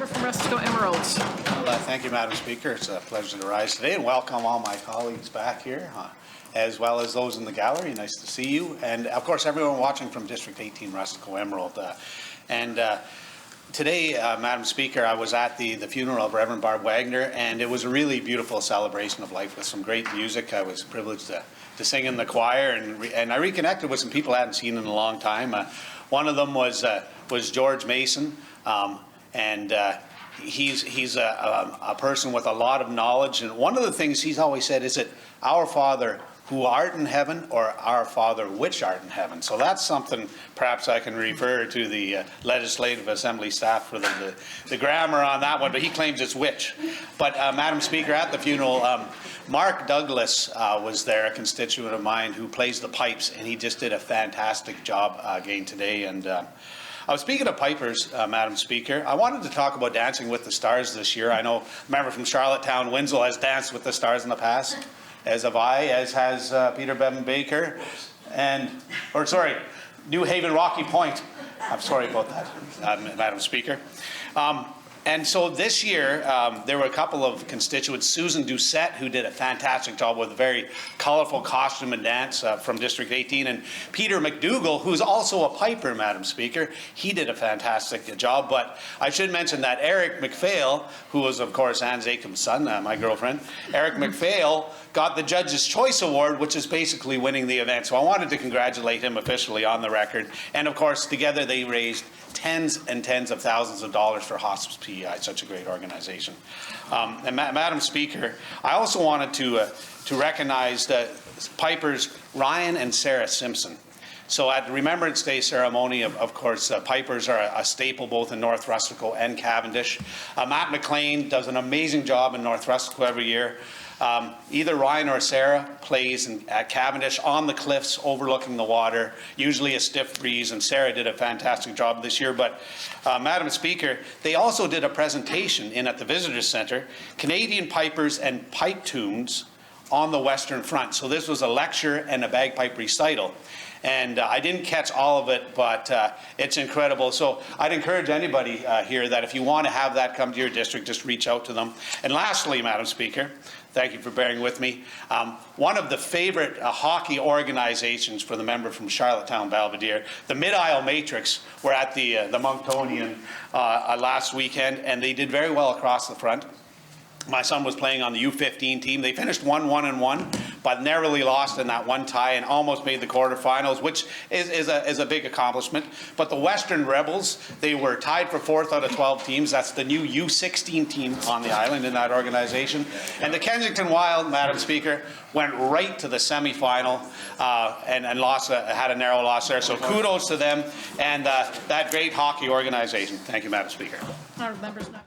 member from Rustico-Emerald. Well, thank you, Madam Speaker. It's a pleasure to rise today and welcome all my colleagues back here, as well as those in the gallery. Nice to see you. And, of course, everyone watching from District 18 Rustico-Emerald. Today, Madam Speaker, I was at the funeral of Reverend Barb Wagner, and it was a really beautiful celebration of life with some great music. I was privileged to sing in the choir, and I reconnected with some people I hadn't seen in a long time. One of them was George Mason, and he's a person with a lot of knowledge. And one of the things he's always said is that our Father who art in heaven, or our Father which art in heaven. So that's something perhaps I can refer to the Legislative Assembly staff for the grammar on that one, but he claims it's which. But Madam Speaker, at the funeral, Mark Douglas was there, a constituent of mine who plays the pipes, and he just did a fantastic job again today. And I was speaking of pipers, Madam Speaker. I wanted to talk about Dancing with the Stars this year. I know a member from Charlottetown, Winslow, has danced with the stars in the past, as have I, as has Peter Bevan Baker, New Haven Rocky Point. I'm sorry about that, Madam Speaker. And so this year, there were a couple of constituents, Susan Doucette, who did a fantastic job with a very colorful costume and dance from District 18, and Peter McDougall, who's also a piper, Madam Speaker. He did a fantastic job, but I should mention that Eric McPhail, who was, of course, Anne Zacum's son, my girlfriend, Eric McPhail got the Judge's Choice Award, which is basically winning the event. So I wanted to congratulate him officially on the record. And, of course, together they raised tens and tens of thousands of dollars for Hospice PEI, such a great organization. And Madam Speaker, I also wanted to recognize the pipers Ryan and Sarah Simpson. So at the Remembrance Day ceremony, of course, pipers are a staple both in North Rustico and Cavendish. Matt McLean does an amazing job in North Rustico every year. Either Ryan or Sarah plays at Cavendish on the cliffs overlooking the water, usually a stiff breeze, and Sarah did a fantastic job this year. But Madam Speaker, they also did a presentation at the Visitor Centre, Canadian Pipers and Pipe Tunes on the Western Front. So this was a lecture and a bagpipe recital. And I didn't catch all of it, but it's incredible. So I'd encourage anybody here that if you want to have that come to your district, just reach out to them. And lastly, Madam Speaker, thank you for bearing with me. One of the favorite hockey organizations for the member from Charlottetown Belvedere, the Mid-Isle Matrix, were at the Monktonian last weekend, and they did very well across the front. My son was playing on the U15 team. They finished 1-1-1, but narrowly lost in that one tie and almost made the quarterfinals, which is a big accomplishment. But the Western Rebels, they were tied for 4th out of 12 teams. That's the new U16 team on the island in that organization. And the Kensington Wild, Madam Speaker, went right to the semifinal and lost, had a narrow loss there. So kudos to them and that great hockey organization. Thank you, Madam Speaker. Our members not